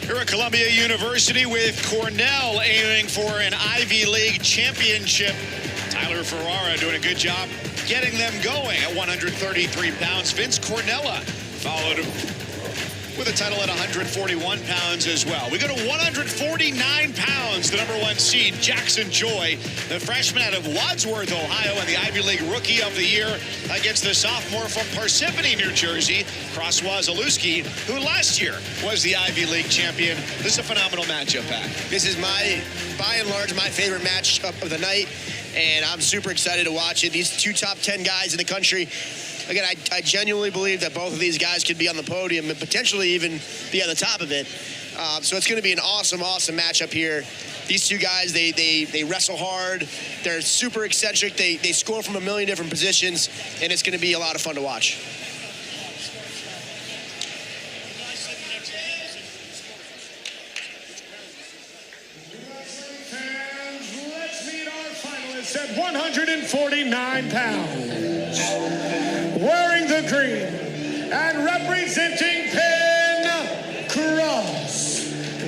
Here at Columbia University with Cornell aiming for an Ivy League championship. Tyler Ferrara doing a good job getting them going at 133 pounds. Vince Cornella followed with a title at 141 pounds as well. We go to 149 pounds, the #1 seed, Jaxon Joy, the freshman out of Wadsworth, Ohio, and the Ivy League Rookie of the Year against the sophomore from Parsippany, New Jersey, Wasilewski, who last year was the Ivy League champion. This is a phenomenal matchup, Pat. This is by and large, my favorite match of the night, and I'm super excited to watch it. These two top 10 guys in the country. Again, I genuinely believe that both of these guys could be on the podium and potentially even be on the top of it. So it's going to be an awesome, awesome matchup here. These two guys, they wrestle hard. They're super eccentric. They score from a million different positions, and it's going to be a lot of fun to watch. Let's meet our finalists at 149 pounds. Wearing the green and representing Penn,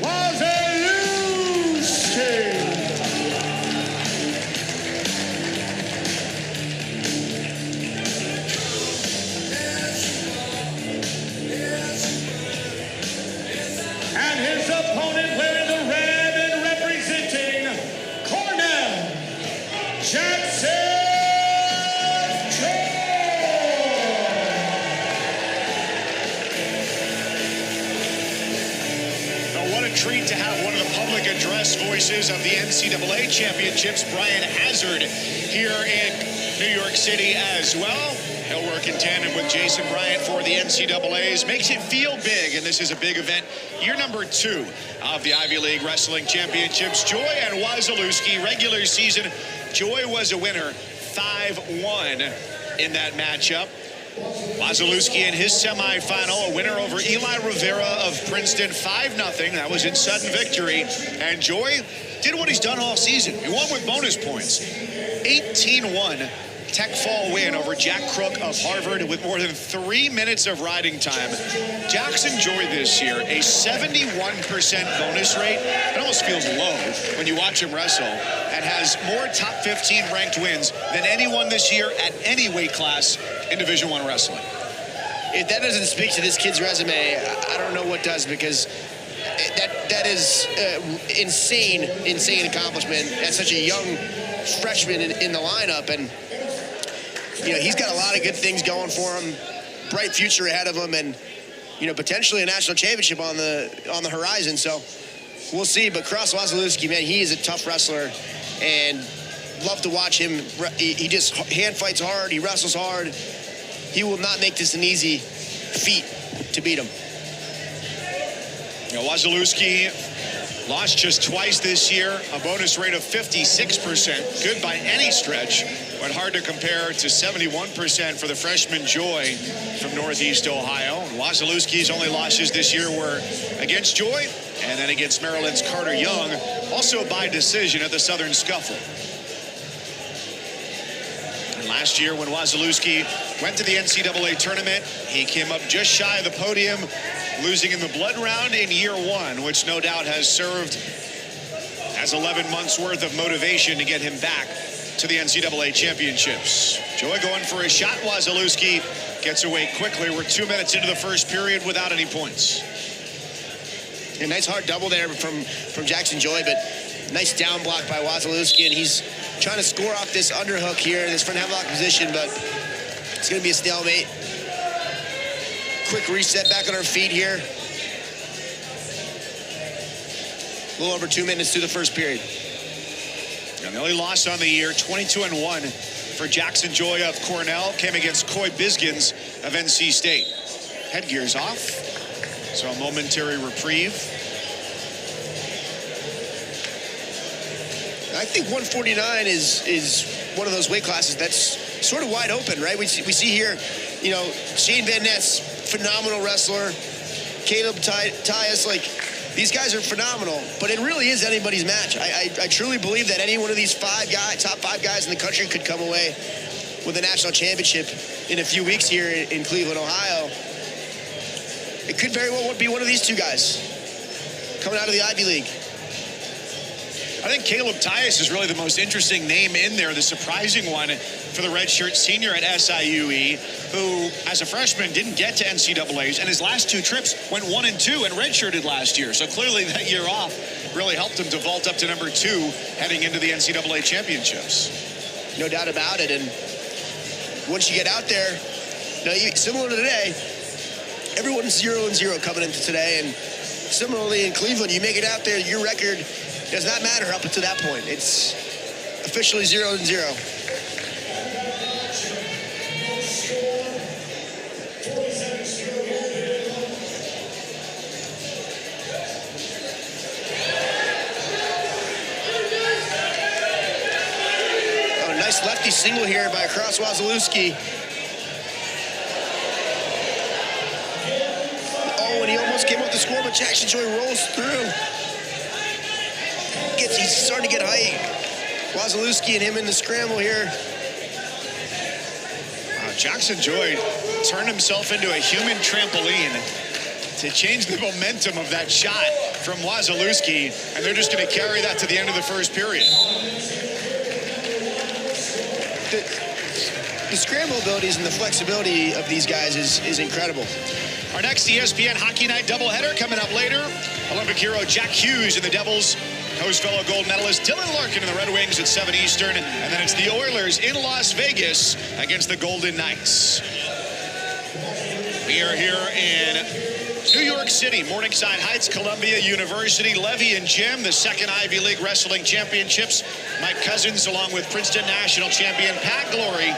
Wasilewski. And his opponent wearing the red and representing Cornell, Jaxon. Treat to have one of the public address voices of the NCAA championships, Brian Hazard, here in New York City as well. He'll work in tandem with Jason Bryant for the NCAAs. Makes it feel big, and this is a big event. Year #2 of the Ivy League Wrestling Championships. Joy and Wasilewski, regular season. Joy was a winner, 5-1 in that matchup. Wasilewski in his semifinal, a winner over Eli Rivera of Princeton, 5-0. That was in sudden victory. And Joy did what he's done all season. He won with bonus points. 18-1 tech fall win over Jack Crook of Harvard with more than 3 minutes of riding time. Jaxon Joy this year, a 71% bonus rate. It almost feels low when you watch him wrestle, and has more top 15 ranked wins than anyone this year at any weight class in Division I wrestling. If that doesn't speak to this kid's resume, I don't know what does, because that is insane accomplishment at such a young freshman in the lineup. And you know, he's got a lot of good things going for him, bright future ahead of him, and you know, potentially a national championship on the horizon. So we'll see. But Wasilewski, man, he is a tough wrestler, and love to watch him. He just hand fights hard. He wrestles hard. He will not make this an easy feat to beat him. You know, Wasilewski lost just twice this year, a bonus rate of 56%. Good by any stretch, but hard to compare to 71% for the freshman Joy from Northeast Ohio. Wasilewski's only losses this year were against Joy and then against Maryland's Carter Young, also by decision at the Southern Scuffle. And last year when Wasilewski went to the NCAA tournament, he came up just shy of the podium, losing in the blood round in year 1, which no doubt has served as 11 months worth of motivation to get him back to the NCAA championships. Joy going for a shot. Wasilewski gets away quickly. We're 2 minutes into the first period without any points. A nice hard double there from Jaxon Joy, but nice down block by Wasilewski, and he's trying to score off this underhook here in this front headlock position, but it's going to be a stalemate. Quick reset back on our feet here. A little over 2 minutes through the first period. And the only loss on the year, 22-1 for Jaxon Joy of Cornell, came against Coy Bisgins of NC State. Headgear's off, so a momentary reprieve. I think 149 is one of those weight classes that's sort of wide open, right? We see here, you know, Shane Van Ness, phenomenal wrestler. Caleb Tyus, like, these guys are phenomenal, but it really is anybody's match. I truly believe that any one of these top five guys in the country could come away with a national championship in a few weeks here in Cleveland, Ohio. It could very well be one of these two guys. coming out of the Ivy League. I think Caleb Tyus is really the most interesting name in there, the surprising one for the redshirt senior at SIUE, who, as a freshman, didn't get to NCAAs, and his last 2 trips went 1 and 2 and redshirted last year. So clearly that year off really helped him to vault up to number 2 heading into the NCAA championships. No doubt about it. And once you get out there, similar to today, everyone's 0-0 coming into today. And similarly in Cleveland, you make it out there, your record does not matter up until that point. It's officially 0-0. Oh, nice lefty single here by across Wasilewski. Oh, and he almost came up the score, but Jaxon Joy rolls through. He's starting to get height. Wasilewski and him in the scramble here. Jaxon Joy turned himself into a human trampoline to change the momentum of that shot from Wasilewski, and they're just going to carry that to the end of the first period. The scramble abilities and the flexibility of these guys is incredible. Our next ESPN Hockey Night doubleheader coming up later. Olympic hero Jack Hughes and the Devils host fellow gold medalist Dylan Larkin in the Red Wings at 7 Eastern. And then it's the Oilers in Las Vegas against the Golden Knights. We are here in New York City, Morningside Heights, Columbia University. Levy and Jim, the second Ivy League Wrestling Championships. Mike Cousins along with Princeton National Champion Pat Glory.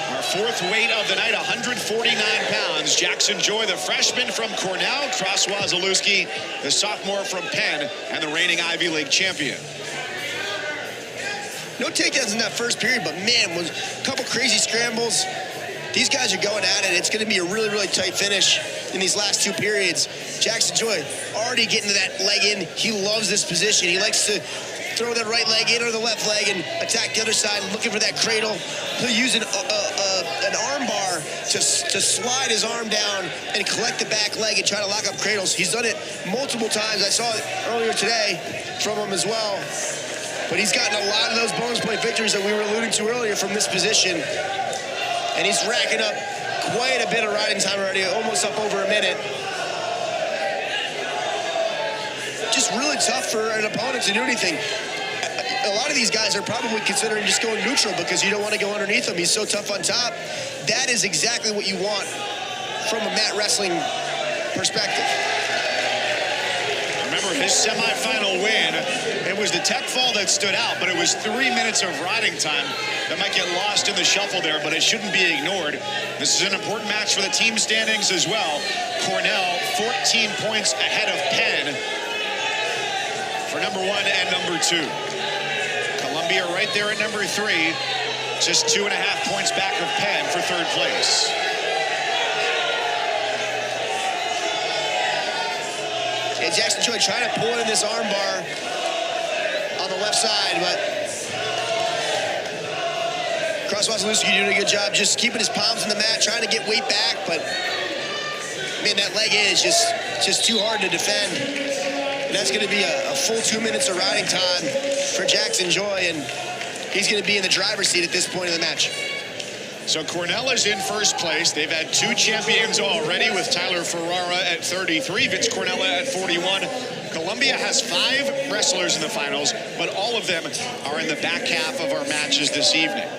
Our 4th weight of the night, 149 pounds. Jaxon Joy, the freshman from Cornell. Cross Wasilewski, the sophomore from Penn, and the reigning Ivy League champion. No takedowns in that first period, but man, was a couple crazy scrambles. These guys are going at it. It's going to be a really, really tight finish in these last 2 periods. Jaxon Joy already getting to that leg in. He loves this position. He likes to throw that right leg in or the left leg and attack the other side, looking for that cradle. He'll use an arm bar to slide his arm down and collect the back leg and try to lock up cradles. He's done it multiple times. I saw it earlier today from him as well. But he's gotten a lot of those bonus play victories that we were alluding to earlier from this position. And he's racking up quite a bit of riding time already, almost up over a minute. Just really tough for an opponent to do anything. A lot of these guys are probably considering just going neutral because you don't want to go underneath him. He's so tough on top. That is exactly what you want from a mat wrestling perspective. Remember his semifinal win, it was the tech fall that stood out, but it was 3 minutes of riding time that might get lost in the shuffle there, but it shouldn't be ignored. This is an important match for the team standings as well. Cornell 14 points ahead of Penn for number 1 and number 2. Columbia right there at number 3, just 2.5 points back of Penn for 3rd place. And Jaxon Joy trying to pull in this arm bar on the left side, but Cross Wasilewski doing a good job just keeping his palms in the mat, trying to get weight back, but man, that leg in is just too hard to defend. And that's going to be a full 2 minutes of riding time for Jaxon Joy, and he's going to be in the driver's seat at this point in the match. So Cornell is in first place. They've had 2 champions already with Tyler Ferrara at 33, Vince Cornella at 41. Columbia has 5 wrestlers in the finals, but all of them are in the back half of our matches this evening.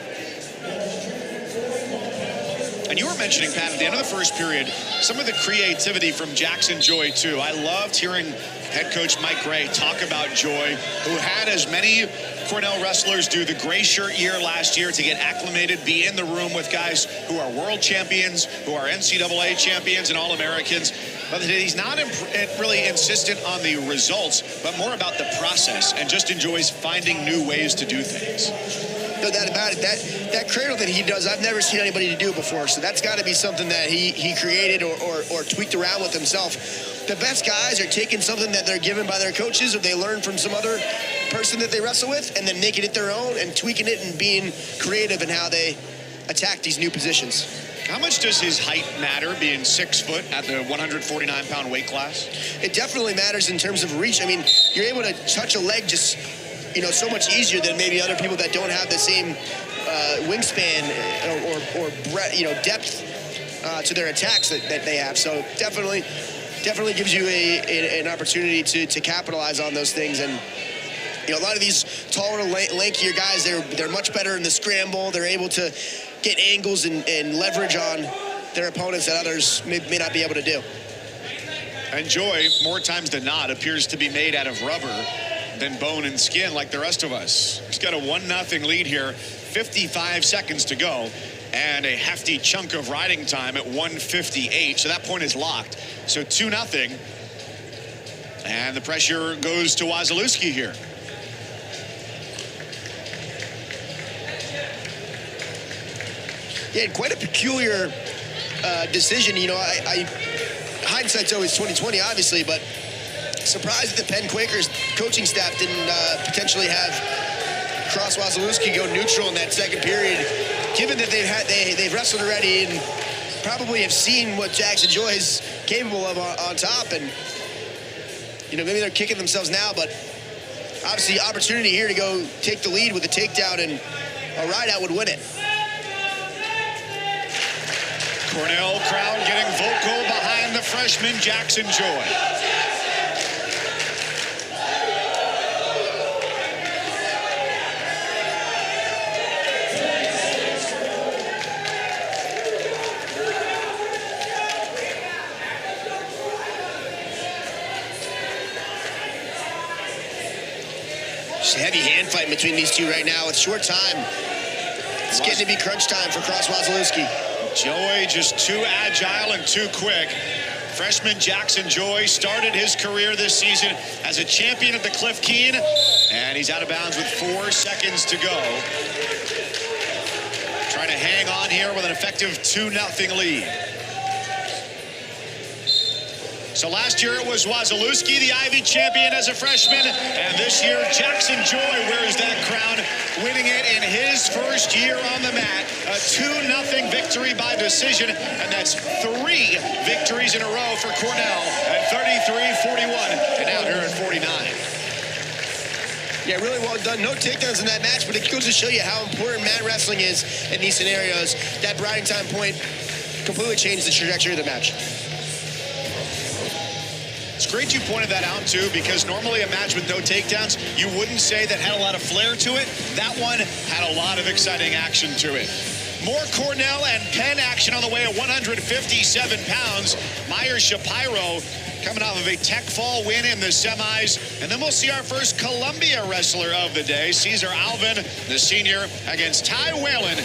And you were mentioning, Pat, at the end of the first period, some of the creativity from Jaxon Joy, too. I loved hearing head coach Mike Gray talk about Joy, who had as many Cornell wrestlers do the gray shirt year last year to get acclimated, be in the room with guys who are world champions, who are NCAA champions and All-Americans. But he's not really insistent on the results, but more about the process and just enjoys finding new ways to do things. No doubt about it. That cradle that he does, I've never seen anybody do before. So that's got to be something that he created or tweaked around with himself. The best guys are taking something that they're given by their coaches or they learn from some other person that they wrestle with and then making it their own and tweaking it and being creative in how they attack these new positions. How much does his height matter, being 6 foot at the 149-pound weight class? It definitely matters in terms of reach. I mean, you're able to touch a leg just, so much easier than maybe other people that don't have the same wingspan or depth to their attacks that they have. So definitely gives you an opportunity to capitalize on those things. And a lot of these taller, lankier guys, they're much better in the scramble. They're able to get angles and leverage on their opponents that others may not be able to do. And Joy, more times than not, appears to be made out of rubber than bone and skin like the rest of us. He's got a 1-0 lead here, 55 seconds to go, and a hefty chunk of riding time at 1:58. So that point is locked. So 2-0. And the pressure goes to Wasilewski here. Yeah, quite a peculiar decision. Hindsight's always 20/20, obviously, but surprised that the Penn Quakers coaching staff didn't potentially have Cross Wasilewski go neutral in that second period, given that they've wrestled already and probably have seen what Jaxon Joy is capable of on top, and maybe they're kicking themselves now, but obviously opportunity here to go take the lead with a takedown, and a ride-out would win it. Cornell crowd getting vocal behind the freshman Jaxon Joy. Just a heavy hand fight between these two right now with short time. It's getting to be crunch time for Cross Wasilewski. Joy just too agile and too quick. Freshman Jaxon Joy started his career this season as a champion at the Cliff Keen, and he's out of bounds with 4 seconds to go. Trying to hang on here with an effective 2-0 lead. So last year it was Wasilewski, the Ivy champion as a freshman, and this year Jaxon Joy wears that crown, winning it in his first year on the mat. A 2-0 victory by decision, and that's 3 victories in a row for Cornell at 33-41, and now here at 49. Yeah, really well done. No takedowns in that match, but it goes to show you how important mat wrestling is in these scenarios. That riding time point completely changed the trajectory of the match. It's great you pointed that out, too, because normally a match with no takedowns, you wouldn't say that had a lot of flair to it. That one had a lot of exciting action to it. More Cornell and Penn action on the way at 157 pounds. Meyer Shapiro coming off of a tech fall win in the semis. And then we'll see our first Columbia wrestler of the day, Cesar Alvin, the senior, against Ty Whalen.